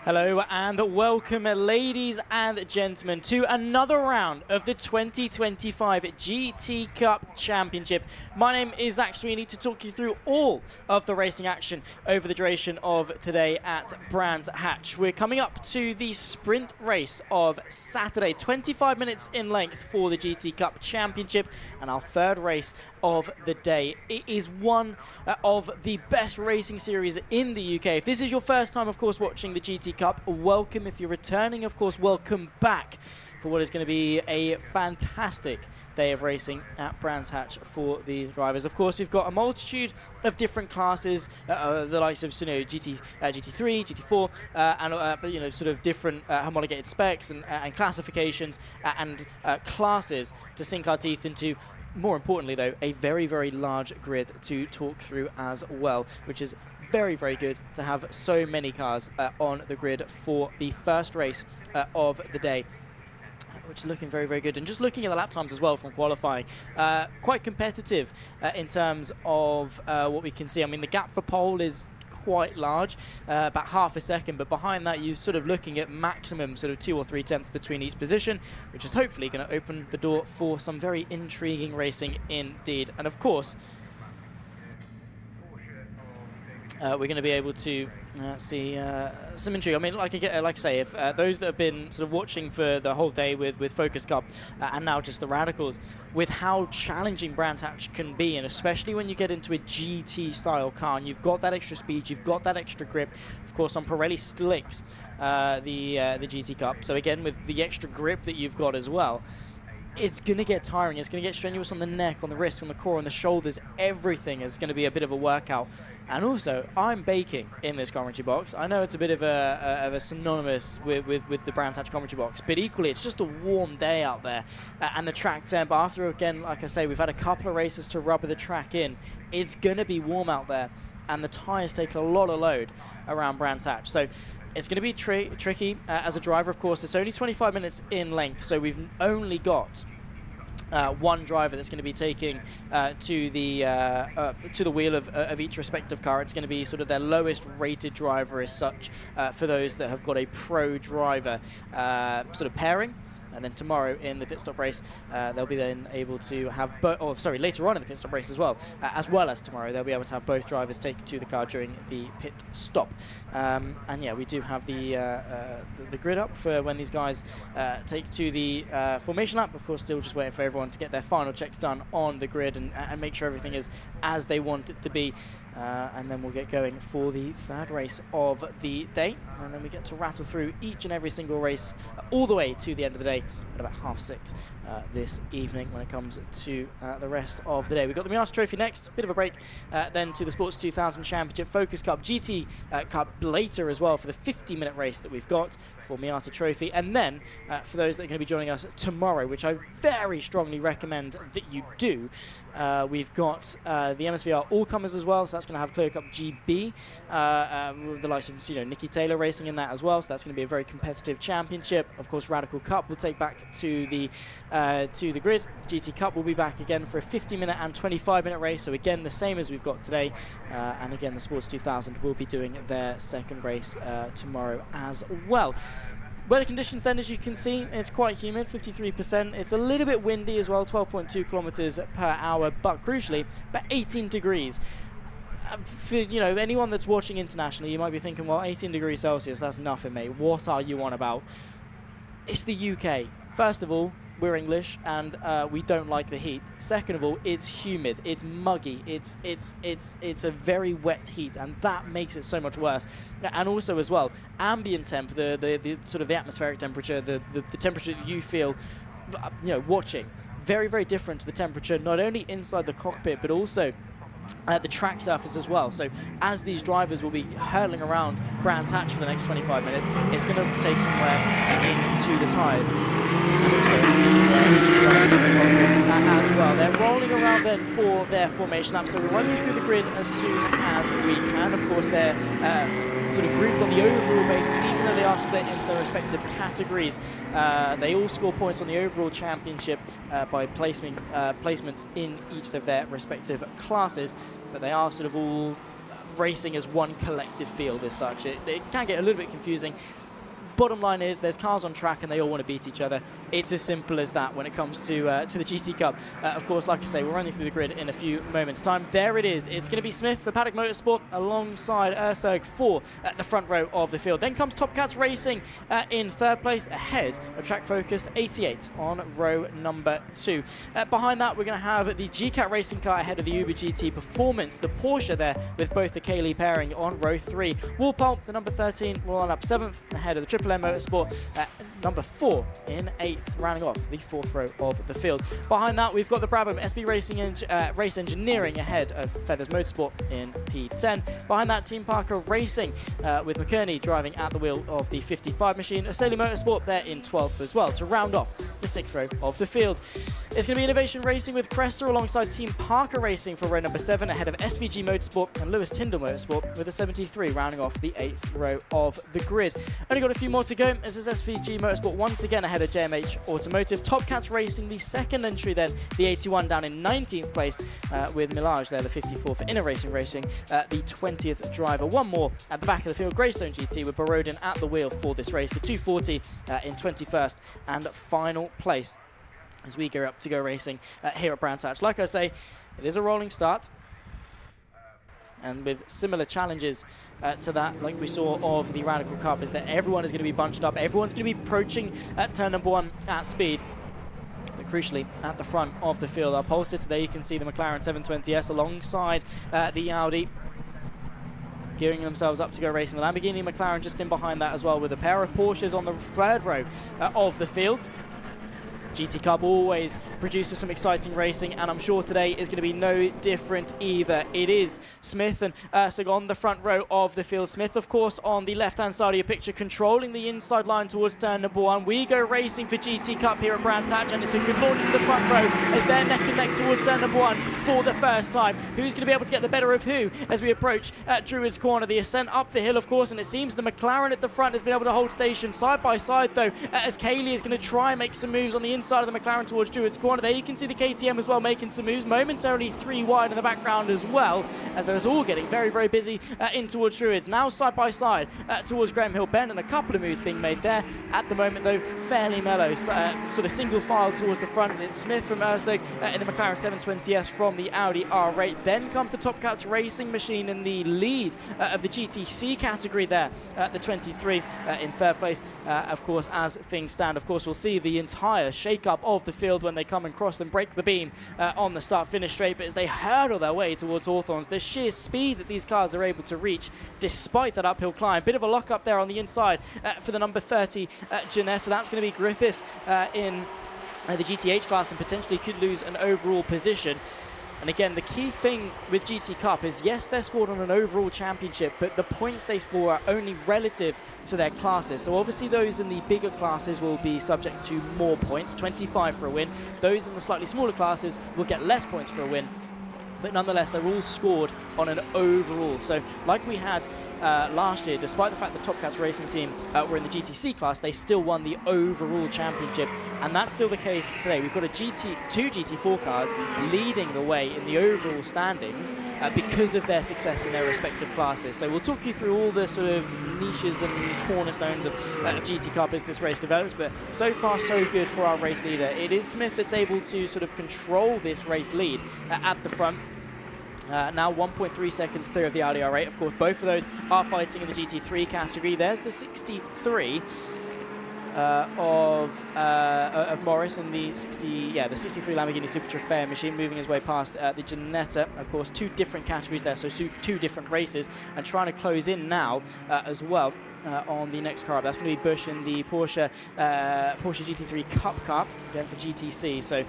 Hello and welcome, ladies and gentlemen, to another round of the 2025 GT Cup Championship. My name is Zach Sweeney to talk you through all of the racing action over the duration of today at Brands Hatch. We're coming up to the sprint race of Saturday, 25 minutes in length for the GT Cup Championship, and our third race of the day. It is one of the best racing series in the UK. If this is your first time, of course, watching the GT Cup, welcome. If you're returning, of course, welcome back for what is going to be a fantastic day of racing at Brands Hatch for the drivers. Of course, we've got a multitude of different classes, the likes of GT3, GT4, and sort of different homologated specs and classifications and classes to sink our teeth into. More importantly, though, a very, very large grid to talk through as well, which is very, very good to have so many cars on the grid for the first race of the day, which is looking very, very good. And just looking at the lap times as well from qualifying, quite competitive in terms of what we can see. I mean, the gap for pole is quite large, about half a second, but behind that you're sort of looking at maximum sort of 2 or 3 tenths between each position, which is hopefully going to open the door for some very intriguing racing indeed. And of course, we're going to be able to see some intrigue. I mean, like I say, if those that have been sort of watching for the whole day with Focus Cup and now just the Radicals, with how challenging Brands Hatch can be, and especially when you get into a GT style car and you've got that extra speed, you've got that extra grip, of course on Pirelli slicks, the GT Cup. So again, with the extra grip that you've got as well, it's going to get tiring. It's going to get strenuous on the neck, on the wrists, on the core, on the shoulders. Everything is going to be a bit of a workout. And also, I'm baking in this commentary box. I know it's a bit of a synonymous with the Brands Hatch commentary box, but equally, it's just a warm day out there. And the track temp, after, again, like I say, we've had a couple of races to rubber the track in. It's going to be warm out there, and the tyres take a lot of load around Brands Hatch. So it's going to be tricky as a driver, of course. It's only 25 minutes in length, so we've only got one driver that's going to be taking to the wheel of each respective car. It's going to be sort of their lowest rated driver as such for those that have got a pro driver sort of pairing. And then tomorrow in the pit stop race, they'll be then able to have later on in the pit stop race as well as tomorrow, they'll be able to have both drivers take to the car during the pit stop. And yeah, we do have the grid up for when these guys take to the formation lap. Of course, still just waiting for everyone to get their final checks done on the grid and make sure everything is as they want it to be. And then we'll get going for the third race of the day, and then we get to rattle through each and every single race all the way to the end of the day at about 6:30 this evening when it comes to the rest of the day. We've got the Miata Trophy next, bit of a break, then to the Sports 2000 Championship, Focus Cup, GT Cup later as well for the 50-minute race that we've got for Miata Trophy, and then for those that are going to be joining us tomorrow, which I very strongly recommend that you do, we've got the MSVR All-Comers as well, so that's going to have Clear Cup GB, with the likes of Nicky Taylor racing in that as well, so that's going to be a very competitive championship. Of course, Radical Cup will take back to the grid. GT Cup will be back again for a 50-minute and 25-minute race, so again the same as we've got today, and again the Sports 2000 will be doing their second race tomorrow as well. Weather conditions then, as you can see, it's quite humid, 53%. It's a little bit windy as well, 12.2 kilometers per hour, but crucially, about 18 degrees. For anyone that's watching internationally, you might be thinking, well, 18 degrees Celsius, that's nothing, mate. What are you on about? It's the UK. First of all, we're English and we don't like the heat. Second of all, it's humid, it's muggy, it's a very wet heat, and that makes it so much worse. And also as well, ambient temp, the sort of the atmospheric temperature, the temperature that you feel, watching, very, very different to the temperature not only inside the cockpit but also the track surface as well. So as these drivers will be hurtling around Brands Hatch for the next 25 minutes, it's going to take some wear into the tyres. And also it takes some wear into the driver as well. They're rolling around then for their formation lap, so we'll run you through the grid as soon as we can. Of course, they're sort of grouped on the overall basis, even though they are split into their respective categories. They all score points on the overall championship by placements in each of their respective classes, but they are sort of all racing as one collective field as such. It can get a little bit confusing Bottom line is there's cars on track and they all want to beat each other. It's as simple as that when it comes to the GT Cup. Of course, like I say, we're running through the grid in a few moments' time. There it is. It's going to be Smith for Paddock Motorsport alongside Ersurg for the front row of the field. Then comes Top Cats Racing in third place ahead of Track Focused 88 on row number 2. Behind that, we're going to have the GCat Racing car ahead of the Uber GT Performance, the Porsche there with both the Kaylee pairing on row 3. Walpole, the number 13, will line up 7th ahead of the Triple M Motorsport, number 4 in 8th, rounding off the 4th row of the field. Behind that, we've got the Brabham SB Racing Race Engineering ahead of Feathers Motorsport in P10. Behind that, Team Parker Racing with McKerney driving at the wheel of the 55 machine. Asaeli Motorsport there in 12th as well to round off the 6th row of the field. It's going to be Innovation Racing with Cresta alongside Team Parker Racing for row number 7 ahead of SVG Motorsport and Lewis Tyndall Motorsport with a 73 rounding off the 8th row of the grid. Only got a few more to go. This is SVG Motorsport once again ahead of JMH Automotive. Top Cats Racing, the second entry then, the 81 down in 19th place with Milage there, the 54 for Innovation Racing, the 20th driver. One more at the back of the field, Greystone GT with Borodin at the wheel for this race, the 240 in 21st and final place as we gear up to go racing here at Brands Hatch. Like I say, it is a rolling start, and with similar challenges to that, like we saw of the Radical Cup, is that everyone is going to be bunched up. Everyone's going to be approaching at turn number 1 at speed. But crucially, at the front of the field, our pole sitter there, you can see the McLaren 720S alongside the Audi, gearing themselves up to go racing. The Lamborghini and McLaren just in behind that as well, with a pair of Porsches on the 3rd row of the field. GT Cup always produces some exciting racing, and I'm sure today is going to be no different either. It is Smith and Ersurg on the front row of the field. Smith, of course, on the left-hand side of your picture, controlling the inside line towards turn number 1. We go racing for GT Cup here at Brands Hatch, and it's a good launch for the front row as they're neck and neck towards turn number 1 for the first time. Who's going to be able to get the better of who as we approach Druids Corner? The ascent up the hill, of course, and it seems the McLaren at the front has been able to hold station side by side, though, as Kaylee is going to try and make some moves on the inside of the McLaren towards Druids Corner. There you can see the KTM as well making some moves, momentarily 3 wide in the background as well, as they're all getting very, very busy in towards Druids. Now side by side towards Graham Hill Bend, and a couple of moves being made there. At the moment, though, fairly mellow, sort of single file towards the front. It's Smith from Ersurg in the McLaren 720S from the Audi R8. Then comes the Top Cats Racing machine in the lead of the GTC category there, the 23 in 3rd place. Of course, as things stand, of course, we'll see the entire shake-up of the field when they come and cross and break the beam on the start-finish straight. But as they hurdle their way towards Hawthorns, the sheer speed that these cars are able to reach despite that uphill climb. Bit of a lock-up there on the inside for the number 30, Janetta. That's going to be Griffiths in the GTH class, and potentially could lose an overall position. And again, the key thing with GT Cup is, yes, they're scored on an overall championship, but the points they score are only relative to their classes. So obviously those in the bigger classes will be subject to more points, 25 for a win. Those in the slightly smaller classes will get less points for a win. But nonetheless, they're all scored on an overall. So like we had last year, despite the fact the Top Cats Racing team were in the GTC class, they still won the overall championship. And that's still the case today. We've got two GT4 cars leading the way in the overall standings because of their success in their respective classes. So we'll talk you through all the sort of niches and cornerstones of GT Cup as this race develops. But so far, so good for our race leader. It is Smith that's able to sort of control this race lead at the front. Now 1.3 seconds clear of the Audi R8. Of course, both of those are fighting in the GT3 category. There's the 63 of Morris and the 63 Lamborghini Super Trofeo machine, moving his way past the Ginetta. Of course, 2 different categories there, so 2 different races, and trying to close in now as well. On the next car. That's going to be Busch in the Porsche GT3 Cup car, again for GTC. So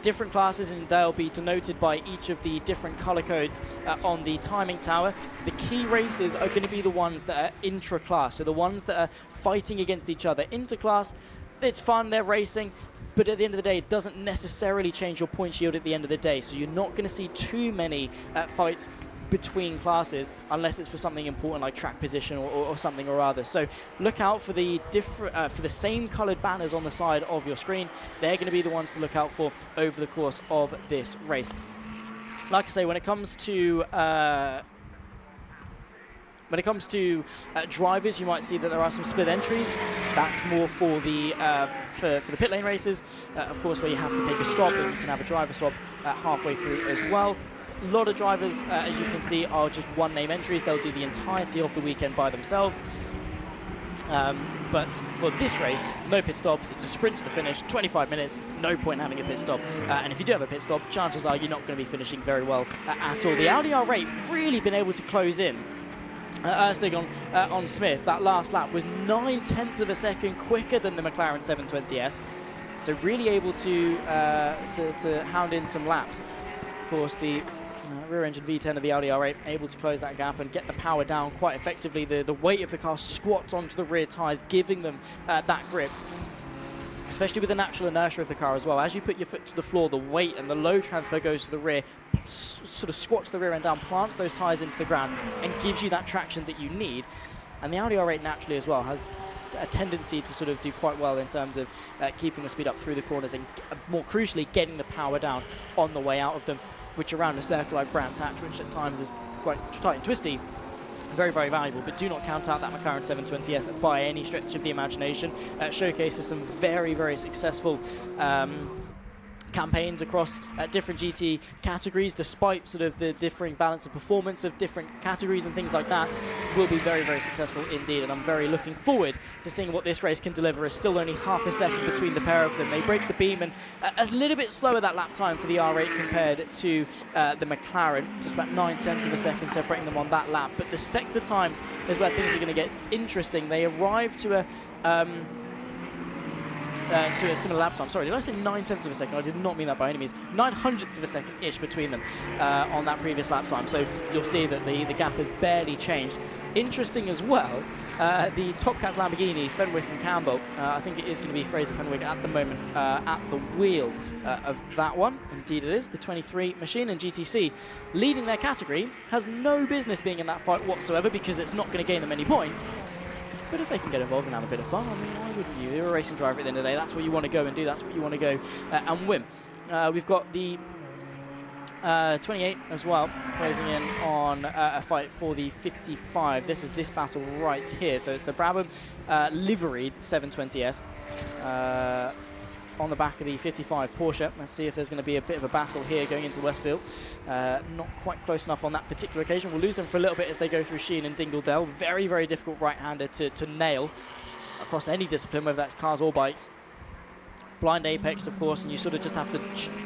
different classes, and they'll be denoted by each of the different color codes on the timing tower. The key races are going to be the ones that are intra-class, so the ones that are fighting against each other. Inter-class, it's fun, they're racing, but at the end of the day, it doesn't necessarily change your point yield at the end of the day. So you're not going to see too many fights between classes unless it's for something important like track position or something or other. So look out for the for the same colored banners on the side of your screen. They're going to be the ones to look out for over the course of this race. Like I say, when it comes to When it comes to drivers, you might see that there are some split entries. That's more for the pit lane races, of course, where you have to take a stop, and you can have a driver swap halfway through as well. A lot of drivers, as you can see, are just one-name entries. They'll do the entirety of the weekend by themselves. But for this race, no pit stops. It's a sprint to the finish, 25 minutes, no point having a pit stop. And if you do have a pit stop, chances are you're not going to be finishing very well at all. The Audi R8 really been able to close in. On Smith, that last lap was 9/10 of a second quicker than the McLaren 720S. So really able to hound in some laps. Of course, the rear-engine V10 of the Audi R8 able to close that gap and get the power down quite effectively. The weight of the car squats onto the rear tyres, giving them that grip, especially with the natural inertia of the car as well. As you put your foot to the floor, the weight and the load transfer goes to the rear, sort of squats the rear end down, plants those tyres into the ground, and gives you that traction that you need. And the Audi R8 naturally as well has a tendency to sort of do quite well in terms of keeping the speed up through the corners and, more crucially, getting the power down on the way out of them, which around a circle like Brands Hatch, which at times is quite tight and twisty, very, very valuable. But do not count out that McLaren 720S by any stretch of the imagination. Showcases some very, very successful campaigns across different GT categories, despite sort of the differing balance of performance of different categories and things like that. Will be very, very successful indeed, and I'm very looking forward to seeing what this race can deliver. It's still only half a second between the pair of them. They break the beam, and a little bit slower that lap time for the R8 compared to the McLaren, just about 9/10 of a second separating them on that lap. But the sector times is where things are going to get interesting. They arrive to a similar lap time. Sorry, did I say 9/10 of a second? I did not mean that by any means. 9/100ths of a second-ish between them on that previous lap time. So you'll see that the gap has barely changed. Interesting as well, the Top Cats Lamborghini, Fenwick and Campbell, I think it is going to be Fraser Fenwick at the moment at the wheel of that one. Indeed it is, the 23 machine, and GTC leading their category has no business being in that fight whatsoever because it's not going to gain them any points. But if they can get involved and have a bit of fun, I mean, why wouldn't you? You're a racing driver at the end of the day. That's what you want to go and do. That's what you want to go and win. We've got the 28 as well, closing in on a fight for the 55. This is this battle right here. So it's the Brabham liveried 720S on the back of the 55 Porsche. Let's see if there's going to be a bit of a battle here going into Westfield. Not quite close enough on that particular occasion. We'll lose them for a little bit as they go through Sheen and Dingledale. Very, very difficult right-hander to nail across any discipline, whether that's cars or bikes. Blind apexed, of course, and you sort of just have to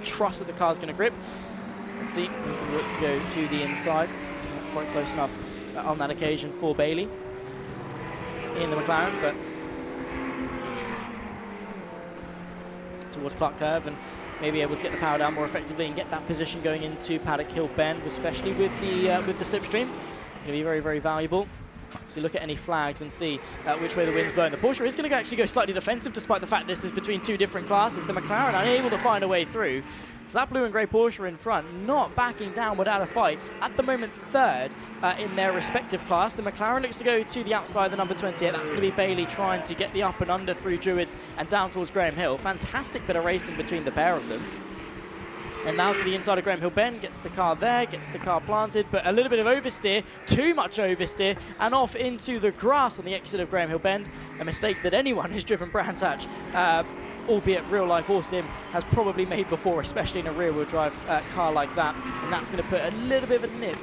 trust that the car's going to grip. Let's see who's going to look to go to the inside. Not quite close enough on that occasion for Bailey in the McLaren, but towards Clark Curve and maybe able to get the power down more effectively and get that position going into Paddock Hill Bend, especially with the slipstream. Going to be very, very valuable. So look at any flags and see which way the wind's blowing. The Porsche is going to actually go slightly defensive, despite the fact this is between two different classes. The McLaren unable to find a way through. So that blue and grey Porsche in front, not backing down without a fight. At the moment, third in their respective class. The McLaren looks to go to the outside, the number 28. That's going to be Bailey trying to get the up and under through Druids and down towards Graham Hill. Fantastic bit of racing between the pair of them. And now to the inside of Graham Hill Bend, gets the car there, gets the car planted, but a little bit of oversteer, too much oversteer, and off into the grass on the exit of Graham Hill Bend. A mistake that anyone who's driven Brands Hatch, albeit real life or sim, has probably made before, especially in a rear-wheel drive car like that. And that's going to put a little bit of a nip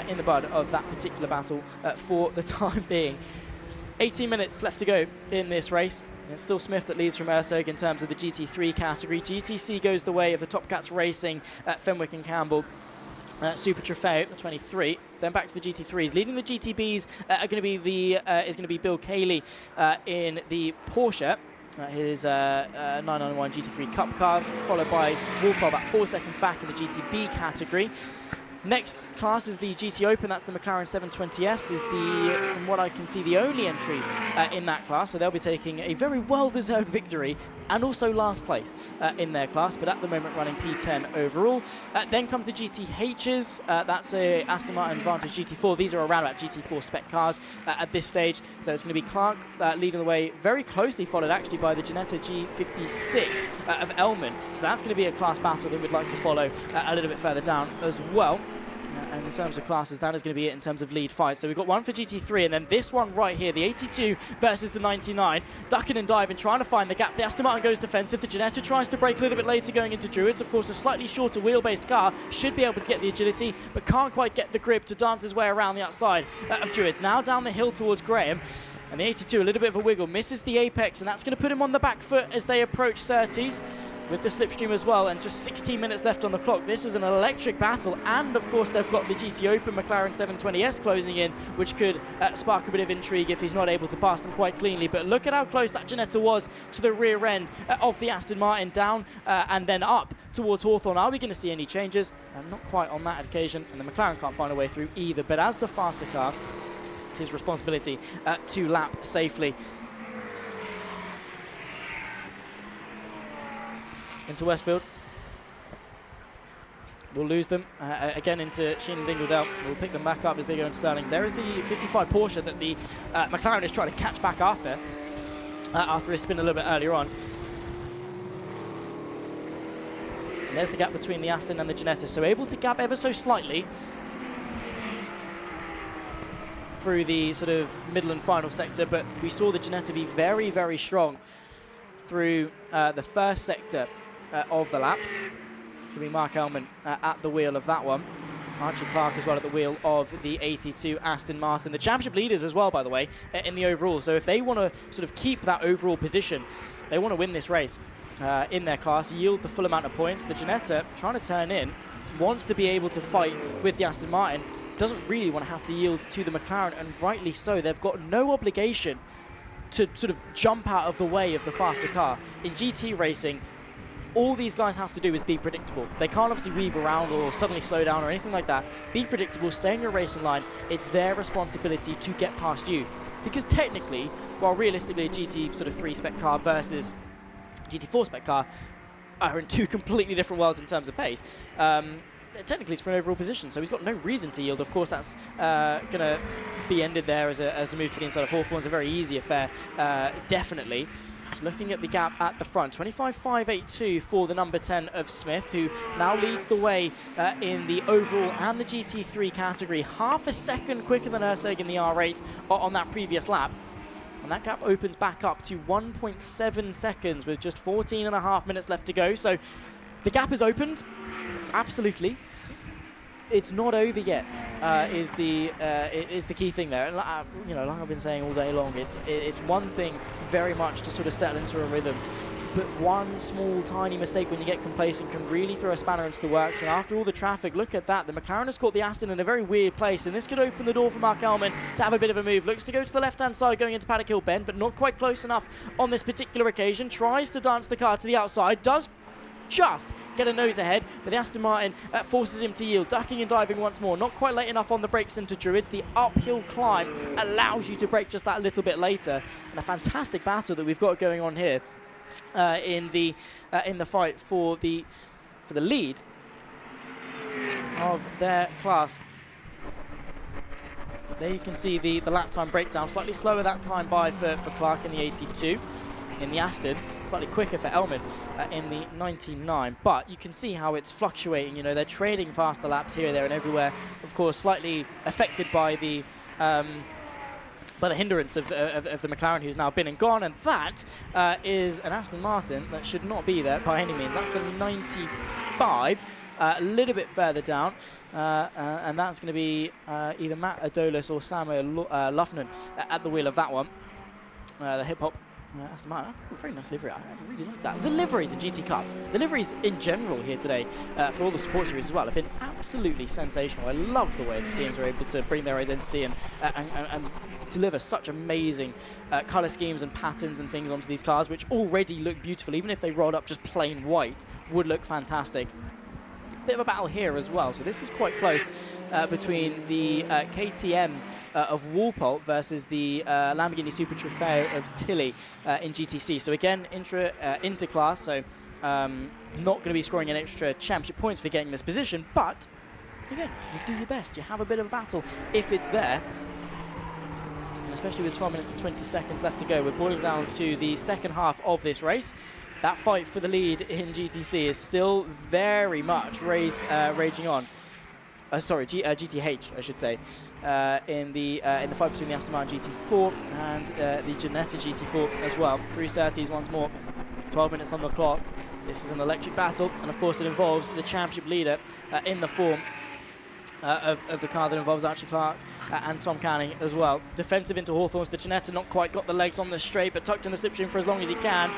in the bud of that particular battle for the time being. 18 minutes left to go in this race. It's still Smith that leads from Erceg in terms of the GT3 category. GTC goes the way of the Top Cats Racing, Fenwick and Campbell, Super Trofeo, the 23. Then back to the GT3s. Leading the GTBs is going to be Bill Cayley in the Porsche. His 991 GT3 Cup car, followed by Walpole about 4 seconds back in the GTB category. Next class is the GT Open. That's the McLaren 720S. Is from what I can see, the only entry in that class. So they'll be taking a very well-deserved victory and also last place in their class. But at the moment, running P10 overall. Then comes the GTHs. That's a Aston Martin Vantage GT4. These are around about GT4 spec cars at this stage. So it's going to be Clark leading the way, very closely followed actually by the Ginetta G56 of Elman. So that's going to be a class battle that we'd like to follow a little bit further down as well. And in terms of classes, that is going to be it in terms of lead fight. So we've got one for GT3, and then this one right here, the 82 versus the 99. Ducking and diving, trying to find the gap. The Aston Martin goes defensive. The Ginetta tries to brake a little bit later going into Druids. Of course, a slightly shorter wheel-based car should be able to get the agility, but can't quite get the grip to dance his way around the outside of Druids. Now down the hill towards Graham. And the 82, a little bit of a wiggle, misses the apex, and that's going to put him on the back foot as they approach Surtees with the slipstream as well, and just 16 minutes left on the clock. This is an electric battle, and of course they've got the GT Open McLaren 720S closing in, which could spark a bit of intrigue if he's not able to pass them quite cleanly. But look at how close that Ginetta was to the rear end of the Aston Martin, down and then up towards Hawthorne. Are we going to see any changes? Not quite on that occasion, and the McLaren can't find a way through either. But as the faster car, it's his responsibility to lap safely. Into Westfield. We'll lose them again into Sheen and Dingledale. We'll pick them back up as they go into Sterling's. There is the 55 Porsche that the McLaren is trying to catch back after his spin a little bit earlier on. And there's the gap between the Aston and the Ginetta. So able to gap ever so slightly through the sort of middle and final sector, but we saw the Ginetta be very, very strong through the first sector of the lap. It's going to be Mark Ellman at the wheel of that one. Archie Clark as well at the wheel of the 82 Aston Martin. The championship leaders as well, by the way, in the overall. So if they want to sort of keep that overall position, they want to win this race in their class, yield the full amount of points. The Ginetta, trying to turn in, wants to be able to fight with the Aston Martin, doesn't really want to have to yield to the McLaren, and rightly so. They've got no obligation to sort of jump out of the way of the faster car. In GT racing, all these guys have to do is be predictable. They can't obviously weave around or suddenly slow down or anything like that. Be predictable, stay in your racing line. It's their responsibility to get past you. Because technically, while realistically a GT sort of 3 spec car versus GT4 spec car are in two completely different worlds in terms of pace, technically it's for an overall position, so he's got no reason to yield. Of course, that's going to be ended there as a move to the inside of Hawthorne. It's a very easy affair, definitely. Looking at the gap at the front, 25.582 for the number 10 of Smith, who now leads the way in the overall and the GT3 category. Half a second quicker than Erceg in the R8 on that previous lap. And that gap opens back up to 1.7 seconds with just 14.5 minutes left to go. So the gap is opened, absolutely. It's not over yet, is the key thing there. You know, like I've been saying all day long, it's one thing very much to sort of settle into a rhythm, but one small tiny mistake when you get complacent can really throw a spanner into the works. And after all the traffic, look at that. The McLaren has caught the Aston in a very weird place, and this could open the door for Mark Ellman to have a bit of a move. Looks to go to the left-hand side going into Paddock Hill Bend, but not quite close enough on this particular occasion. Tries to dance the car to the outside, does just get a nose ahead, but the Aston Martin forces him to yield, ducking and diving once more. Not quite late enough on the brakes into Druids. The uphill climb allows you to brake just that little bit later. And a fantastic battle that we've got going on here in the fight for the lead of their class. There you can see the lap time breakdown. Slightly slower that time by for Clark in the 82. In the Aston, slightly quicker for Ellman in the 99, but you can see how it's fluctuating. You know, they're trading faster laps here, there, and everywhere. Of course, slightly affected by the hindrance of the McLaren, who's now been and gone, and that is an Aston Martin that should not be there by any means. That's the 95. A little bit further down, and that's going to be either Matt Adolis or Samuel Luffnan at the wheel of that one. The hip-hop Aston Martin, very nice livery. I really like that. The liveries in GT Cup, the liveries in general here today for all the support series as well have been absolutely sensational. I love the way the teams are able to bring their identity and deliver such amazing colour schemes and patterns and things onto these cars, which already look beautiful. Even if they rolled up just plain white, would look fantastic. Bit of a battle here as well, so this is quite close between the KTM of Walpole versus the Lamborghini Super Trofeo of Tilly in GTC. So again, interclass, so not going to be scoring an extra championship points for getting this position, but again, you do your best. You have a bit of a battle if it's there. And especially with 12 minutes and 20 seconds left to go, we're boiling down to the second half of this race. That fight for the lead in GTC is still very much raging on. GTH, I should say, in the fight between the Aston Martin GT4 and the Ginetta GT4 as well. 330s once more, 12 minutes on the clock. This is an electric battle, and of course it involves the championship leader in the form of the car that involves Archie Clark and Tom Canning as well. Defensive into Hawthorns. The Ginetta not quite got the legs on the straight, but tucked in the slipstream for as long as he can.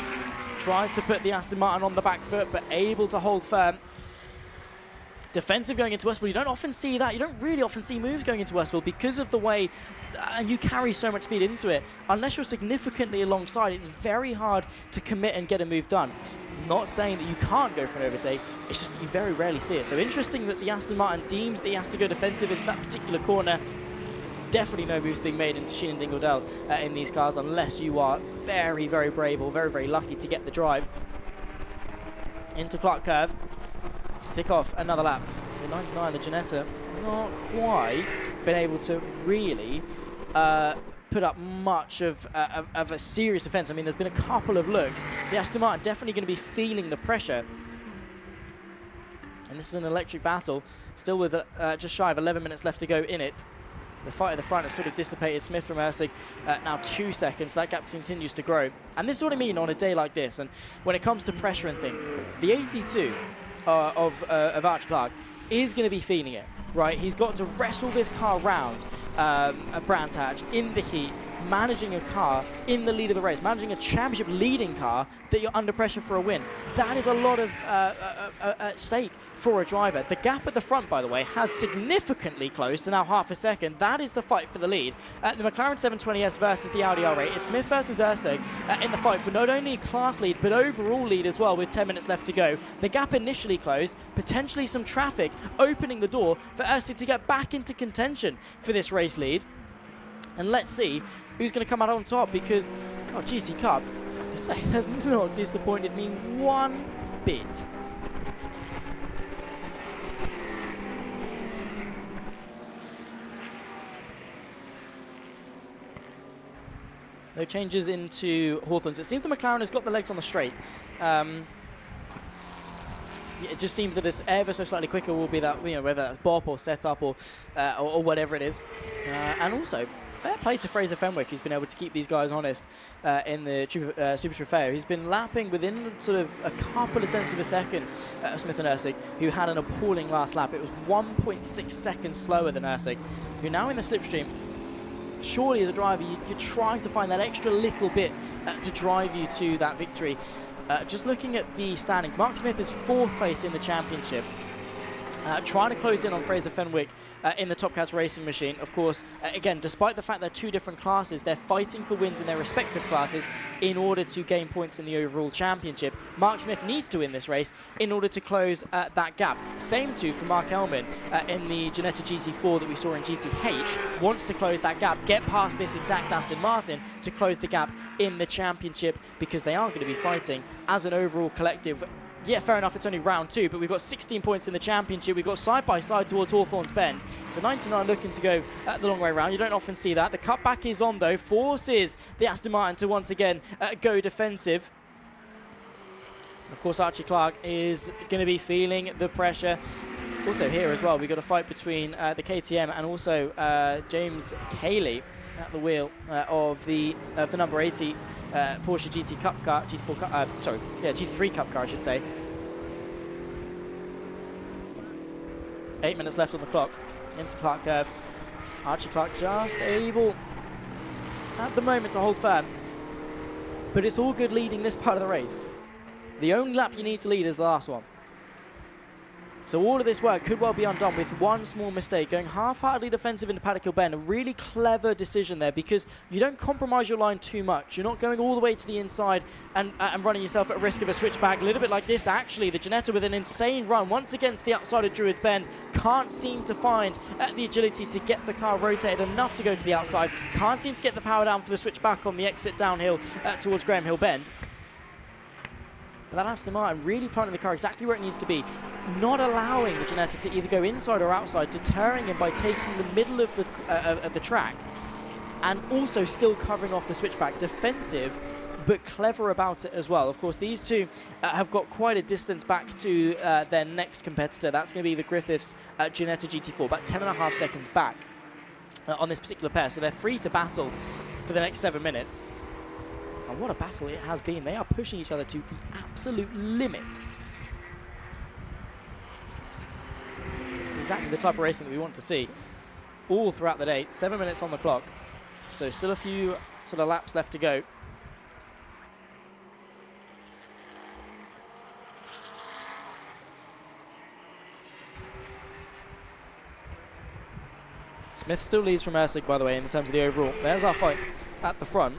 Tries to put the Aston Martin on the back foot, but able to hold firm. Defensive going into Westfield. You don't often see that. You don't really often see moves going into Westfield because of the way you carry so much speed into it. Unless you're significantly alongside, it's very hard to commit and get a move done. Not saying that you can't go for an overtake, it's just that you very rarely see it. So interesting that the Aston Martin deems that he has to go defensive into that particular corner. Definitely no moves being made into Sheen and Dingledell in these cars unless you are very, very brave or very, very lucky to get the drive. Into Clark Curve to tick off another lap. The 99, the Ginetta, not quite been able to really put up much of a serious offence. I mean, there's been a couple of looks. The Aston Martin definitely going to be feeling the pressure. And this is an electric battle, still with just shy of 11 minutes left to go in it. The fight at the front has sort of dissipated. Smith from Ursig now 2 seconds. That gap continues to grow. And this is what I mean on a day like this. And when it comes to pressure and things, the 82 of Arch Clark is going to be feeling it, right? He's got to wrestle this car round at Brands Hatch in the heat, managing a car in the lead of the race, managing a championship leading car that you're under pressure for a win. That is a lot of at stake for a driver. The gap at the front, by the way, has significantly closed to now half a second. That is the fight for the lead. The McLaren 720S versus the Audi R8. It's Smith versus Ursig in the fight for not only class lead, but overall lead as well with 10 minutes left to go. The gap initially closed, potentially some traffic opening the door for Ursig to get back into contention for this race lead. And let's see who's going to come out on top, because GT Cup, I have to say, has not disappointed me one bit. No changes into Hawthorns. It seems the McLaren has got the legs on the straight. It just seems that it's ever so slightly quicker will be that, whether that's bop or setup or whatever it is. And also, fair play to Fraser Fenwick, who's been able to keep these guys honest in the Super Trofeo. He's been lapping within sort of a couple of tenths of a second of Smith and Ursig, who had an appalling last lap. It was 1.6 seconds slower than Ursig, who now in the slipstream. Surely as a driver, you're trying to find that extra little bit to drive you to that victory. Just looking at the standings, Mark Smith is 4th place in the championship. Trying to close in on Fraser Fenwick in the Top Cats racing machine. Of course, again, despite the fact they're 2 different classes, they're fighting for wins in their respective classes in order to gain points in the overall championship. Mark Smith needs to win this race in order to close that gap. Same too for Mark Elman in the Ginetta GT4 that we saw in GTH. Wants to close that gap, get past this exact Aston Martin to close the gap in the championship, because they are going to be fighting as an overall collective. Yeah, fair enough, it's only round 2, but we've got 16 points in the championship. We've got side-by-side towards Hawthorns Bend. The 99 looking to go the long way round. You don't often see that. The cutback is on, though. Forces the Aston Martin to once again go defensive. Of course, Archie Clark is going to be feeling the pressure. Also here as well, we've got a fight between the KTM and also James Cayley at the wheel of the number 80 Porsche GT Cup car, GT3 Cup car, I should say. 8 minutes left on the clock. Into Clark Curve. Archie Clark just able at the moment to hold firm, but it's all good leading this part of the race. The only lap you need to lead is the last one. So all of this work could well be undone with one small mistake, going half-heartedly defensive into Paddock Hill Bend. A really clever decision there, because you don't compromise your line too much. You're not going all the way to the inside and running yourself at risk of a switchback. A little bit like this, actually. The Ginetta with an insane run once against the outside of Druids Bend. Can't seem to find the agility to get the car rotated enough to go to the outside. Can't seem to get the power down for the switchback on the exit downhill towards Graham Hill Bend. But that Aston Martin really planting the car exactly where it needs to be, not allowing the Ginetta to either go inside or outside, deterring him by taking the middle of the track, and also still covering off the switchback. Defensive, but clever about it as well. Of course, these two have got quite a distance back to their next competitor. That's going to be the Griffiths Ginetta GT4, about 10.5 seconds back on this particular pair. So they're free to battle for the next 7 minutes. And what a battle it has been. They are pushing each other to the absolute limit. This is exactly the type of racing that we want to see all throughout the day. 7 minutes on the clock. So still a few sort of laps left to go. Smith still leads from Ursig, by the way, in terms of the overall. There's our fight at the front.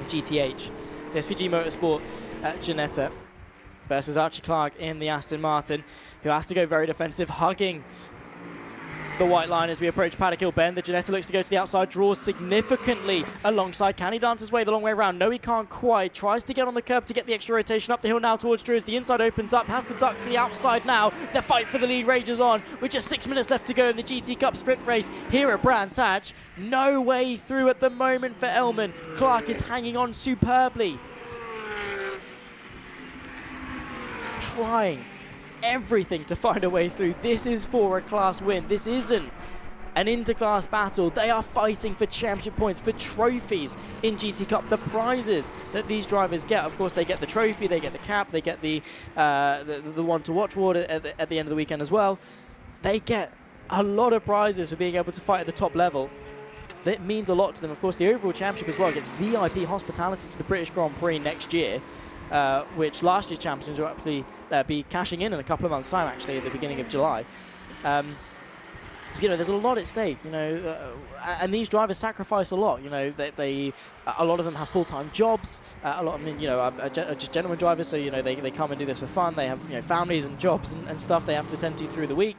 GTH. It's the SVG Motorsport Ginetta versus Archie Clark in the Aston Martin, who has to go very defensive, hugging the white line as we approach Paddock Hill Bend. The Ginetta looks to go to the outside, draws significantly alongside. Can he dance his way the long way around? No, he can't quite. Tries to get on the curb to get the extra rotation up the hill now towards Drew as the inside opens up. Has to duck to the outside now. The fight for the lead rages on with just 6 minutes left to go in the GT Cup sprint race here at Brands Hatch. No way through at the moment for Elman. Clark is hanging on superbly. Trying everything to find a way through. This is for a class win. This isn't an inter-class battle. They are fighting for championship points, for trophies in GT Cup. The prizes that these drivers get, of course, they get the trophy, they get the cap, they get the one to watch award at the end of the weekend as well. They get a lot of prizes for being able to fight at the top level. That means a lot to them. Of course, the overall championship as well gets VIP hospitality to the British Grand Prix next year. Which last year's champions will actually be cashing in a couple of months' time, actually, at the beginning of July. You know, there's a lot at stake, you know, and these drivers sacrifice a lot. You know, a lot of them have full-time jobs. A lot of them, you know, are just gentleman drivers, so, you know, they come and do this for fun. They have, you know, families and jobs and stuff they have to attend to through the week.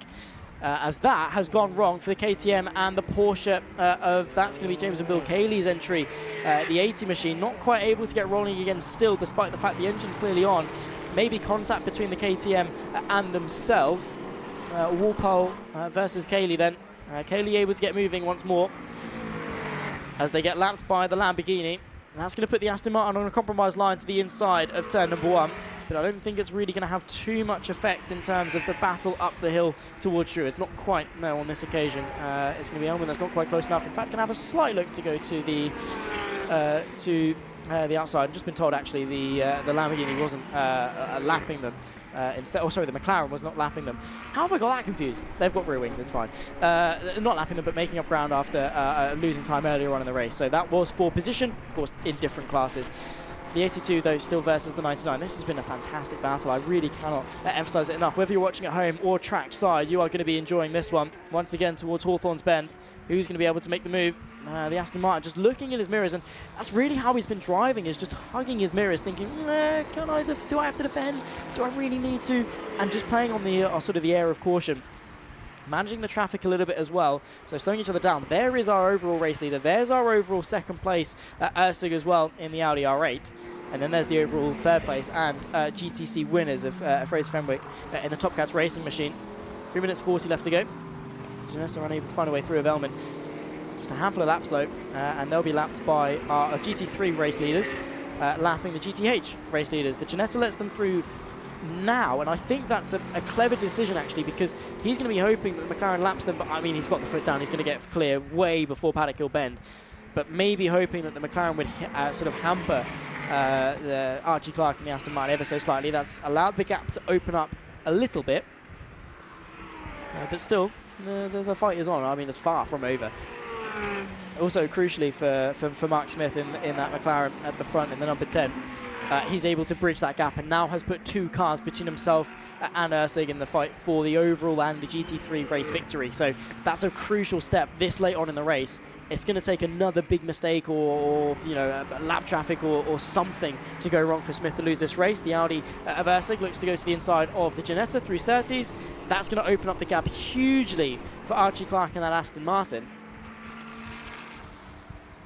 As that has gone wrong for the KTM and the Porsche that's going to be James and Bill Cayley's entry. The 80 machine not quite able to get rolling again still, despite the fact the engine clearly on. Maybe contact between the KTM and themselves. Walpole versus Cayley then. Cayley able to get moving once more as they get lapped by the Lamborghini. And that's going to put the Aston Martin on a compromised line to the inside of turn number 1. But I don't think it's really going to have too much effect in terms of the battle up the hill towards Drew. It's not quite, no, on this occasion. It's going to be Elman that's not quite close enough. In fact, going to have a slight look to go to the outside. I've just been told, actually, the Lamborghini wasn't lapping them. Instead, the McLaren was not lapping them. How have I got that confused? They've got rear wings, it's fine. Not lapping them, but making up ground after losing time earlier on in the race. So that was for position, of course, in different classes. The 82, though, still versus the 99. This has been a fantastic battle. I really cannot emphasize it enough. Whether you're watching at home or track side, you are going to be enjoying this one. Once again, towards Hawthorne's Bend. Who's going to be able to make the move? The Aston Martin just looking in his mirrors, and that's really how he's been driving, is just hugging his mirrors, thinking, do I have to defend? Do I really need to? And just playing on the sort of the air of caution. Managing the traffic a little bit as well, so slowing each other down. There is our overall race leader. There's our overall second place at Ursig as well in the Audi R8. And then there's the overall third place and GTC winners of Fraser Fenwick in the Top Cats racing machine. 3 minutes 40 left to go. Ginetta are unable to find a way through of Elman. Just a handful of laps slow, and they'll be lapped by our GT3 race leaders, lapping the GTH race leaders. The Ginetta lets them through now, and I think that's a clever decision, actually, because he's going to be hoping that McLaren laps them, but I mean, he's got the foot down, he's going to get clear way before Paddock Hill Bend, but maybe hoping that the McLaren would sort of hamper the Archie Clark and the Aston Martin ever so slightly. That's allowed the gap to open up a little bit, but still, the fight is on. I mean, it's far from over. Also, crucially for Mark Smith in that McLaren at the front in the number 10, he's able to bridge that gap and now has put 2 cars between himself and Ursig in the fight for the overall and the GT3 race victory. So that's a crucial step this late on in the race. It's going to take another big mistake or you know, lap traffic or something to go wrong for Smith to lose this race. The Audi of Ursig looks to go to the inside of the Ginetta through Surtees. That's going to open up the gap hugely for Archie Clark and that Aston Martin.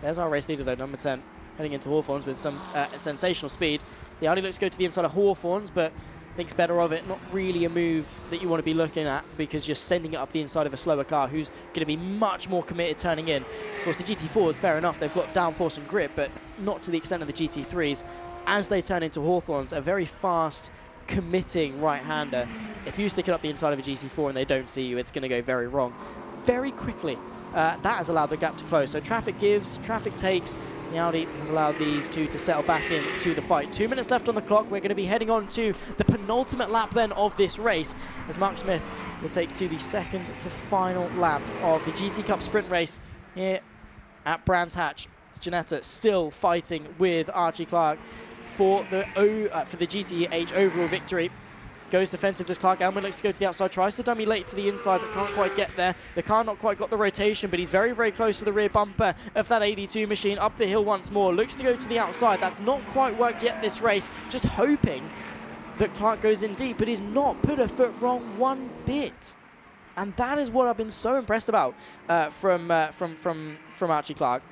There's our race leader, though, number 10, heading into Hawthorne's with some sensational speed. The Audi looks to go to the inside of Hawthorne's, but thinks better of it. Not really a move that you want to be looking at because you're sending it up the inside of a slower car who's going to be much more committed turning in. Of course, the GT4s, fair enough, they've got downforce and grip, but not to the extent of the GT3s. As they turn into Hawthorns, a very fast, committing right-hander. If you stick it up the inside of a GT4 and they don't see you, it's going to go very wrong. Very quickly, that has allowed the gap to close. So traffic gives, traffic takes. The Audi has allowed these two to settle back into the fight. 2 minutes left on the clock. We're going to be heading on to the penultimate lap then of this race as Mark Smith will take to the second to final lap of the GT Cup sprint race here at Brands Hatch. Ginetta still fighting with Archie Clark for the GTH overall victory. Goes defensive, does Clark. Elman looks to go to the outside, tries to dummy late to the inside, but can't quite get there. The car not quite got the rotation, but he's very, very close to the rear bumper of that 82 machine. Up the hill once more, looks to go to the outside. That's not quite worked yet this race. Just hoping that Clark goes in deep, but he's not put a foot wrong one bit. And that is what I've been so impressed about from Archie Clark,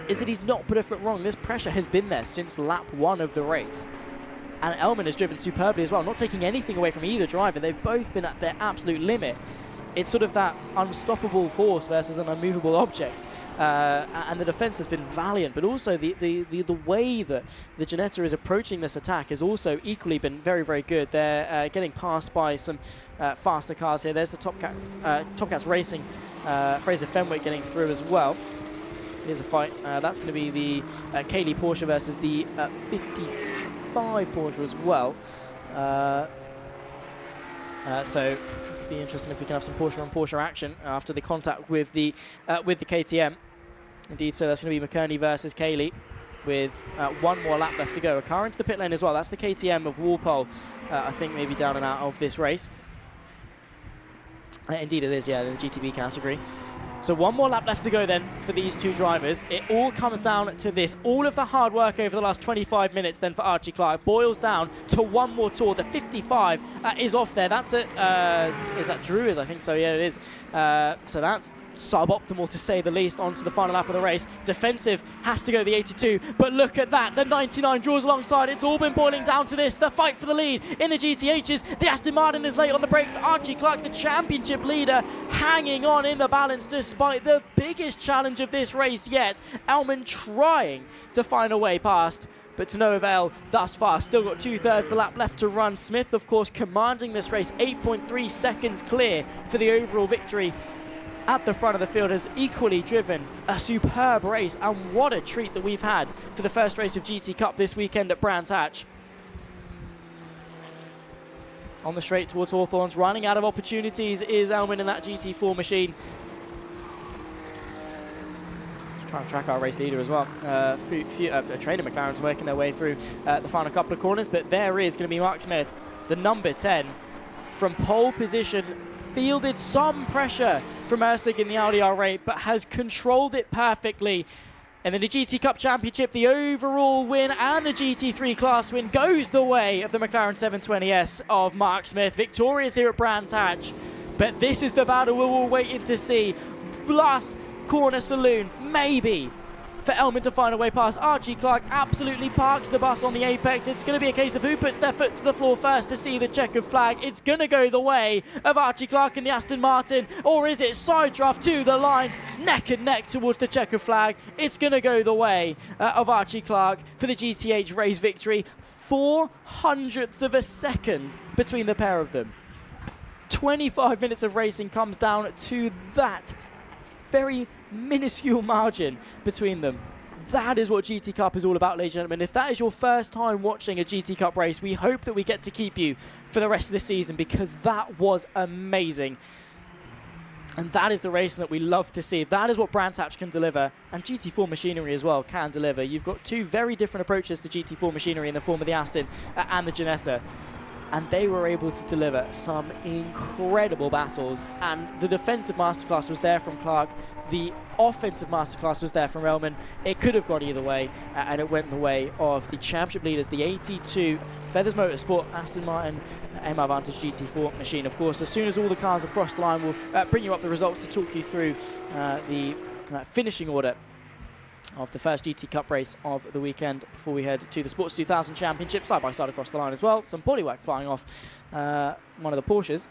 is that he's not put a foot wrong. This pressure has been there since lap 1 of the race. And Elman has driven superbly as well, not taking anything away from either driver. They've both been at their absolute limit. It's sort of that unstoppable force versus an unmovable object. And the defense has been valiant, but also the way that the Ginetta is approaching this attack has also equally been very, very good. They're getting passed by some faster cars here. There's the Top Cats Racing, Fraser Fenwick getting through as well. Here's a fight. That's going to be the Kaylee Porsche versus the 55 Porsche as well. So it'll be interesting if we can have some Porsche on Porsche action after the contact with the KTM. Indeed, so that's going to be McKerney versus Kaylee with one more lap left to go. A car into the pit lane as well. That's the KTM of Walpole. I think maybe down and out of this race. Indeed it is, yeah, in the GTB category. So one more lap left to go then for these two drivers. It all comes down to this. All of the hard work over the last 25 minutes then for Archie Clark boils down to one more tour. The 55 is off there. That's it. Is that Drew? I think so. Yeah, it is. So that's suboptimal to say the least onto the final lap of the race. Defensive has to go the 82, but look at that. The 99 draws alongside. It's all been boiling down to this. The fight for the lead in the GTHs. The Aston Martin is late on the brakes. Archie Clark, the championship leader, hanging on in the balance despite the biggest challenge of this race yet. Elman trying to find a way past, but to no avail thus far. Still got 2/3 the lap left to run. Smith, of course, commanding this race. 8.3 seconds clear for the overall victory. At the front of the field, has equally driven a superb race, and what a treat that we've had for the first race of GT Cup this weekend at Brands Hatch. On the straight towards Hawthorns, running out of opportunities is Elman in that GT4 machine. Trying to track our race leader as well. A trainer McLaren's working their way through the final couple of corners, but there is going to be Mark Smith, the number 10, from pole position. Fielded some pressure from Ursig in the Audi R8, but has controlled it perfectly. And then the GT Cup Championship, the overall win and the GT3 class win goes the way of the McLaren 720S of Mark Smith. Victorious here at Brands Hatch. But this is the battle we're all waiting to see. Last corner saloon, maybe, for Elman to find a way past. Archie Clark absolutely parks the bus on the apex. It's going to be a case of who puts their foot to the floor first to see the checkered flag. It's going to go the way of Archie Clark and the Aston Martin, or is it side draft to the line, neck and neck towards the checkered flag? It's going to go the way of Archie Clark for the GTH race victory. 0.04 of a second between the pair of them. 25 minutes of racing comes down to that very minuscule margin between them. That is what GT Cup is all about, ladies and gentlemen. If that is your first time watching a GT Cup race, we hope that we get to keep you for the rest of the season, because that was amazing. And that is the racing that we love to see. That is what Brands Hatch can deliver, and GT4 machinery as well can deliver. You've got two very different approaches to GT4 machinery in the form of the Aston and the Ginetta. And they were able to deliver some incredible battles. And the defensive masterclass was there from Clark. The offensive masterclass was there from Elman. It could have gone either way, and it went the way of the championship leaders, the 82 Feathers Motorsport Aston Martin MR Vantage GT4 machine. Of course, as soon as all the cars have crossed the line, we'll bring you up the results to talk you through the finishing order of the first GT Cup race of the weekend before we head to the Sports 2000 Championship, side by side across the line as well. Some bodywork flying off one of the Porsches.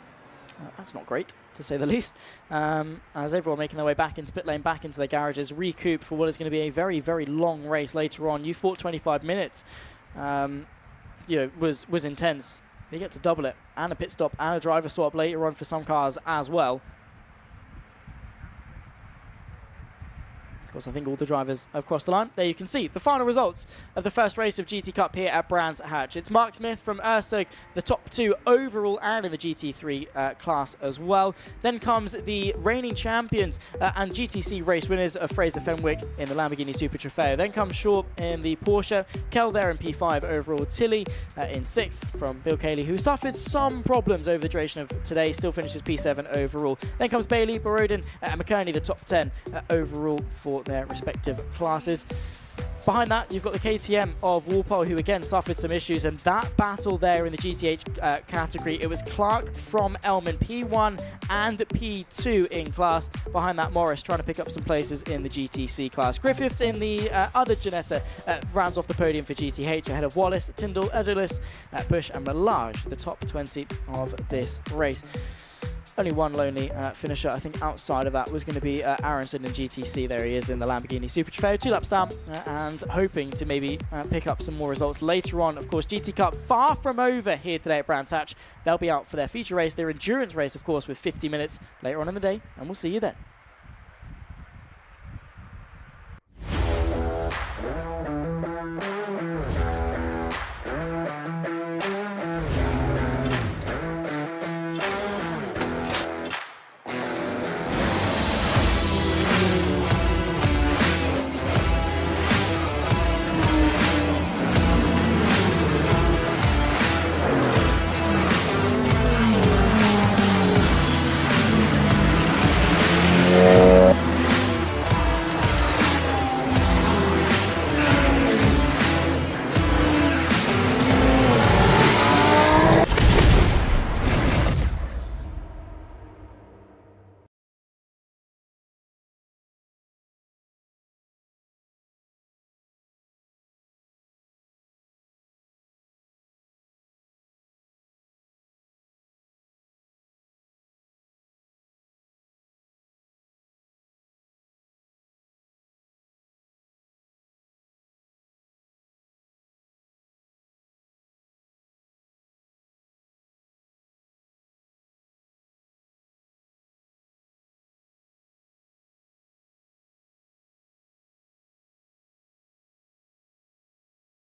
That's not great, to say the least. As everyone making their way back into pit lane, back into their garages, recoup for what is going to be a very, very long race later on. You thought 25 minutes was intense. You get to double it, and a pit stop and a driver swap later on for some cars as well. Of course, I think all the drivers have crossed the line. There you can see the final results of the first race of GT Cup here at Brands Hatch. It's Mark Smith from Ersog, the top 2 overall and in the GT3 class as well. Then comes the reigning champions and GTC race winners of Fraser Fenwick in the Lamborghini Super Trofeo. Then comes Shaw in the Porsche, Kel there in P5 overall, Tilly in 6th from Bill Cayley, who suffered some problems over the duration of today, still finishes P7 overall. Then comes Bailey, Borodin and McKerney, the top 10 overall for their respective classes. Behind that, you've got the KTM of Walpole, who again suffered some issues, and that battle there in the GTH category, it was Clark from Elman, P1 and P2 in class. Behind that, Morris trying to pick up some places in the GTC class. Griffiths in the other Ginetta rounds off the podium for GTH ahead of Wallace, Tyndall, Edelis, Bush and Melage, the top 20 of this race. Only one lonely finisher, I think, outside of that was going to be Aronson in GTC. There he is in the Lamborghini Super Trofeo, 2 laps down, and hoping to maybe pick up some more results later on. Of course, GT Cup far from over here today at Brands Hatch. They'll be out for their feature race, their endurance race, of course, with 50 minutes later on in the day, and we'll see you then.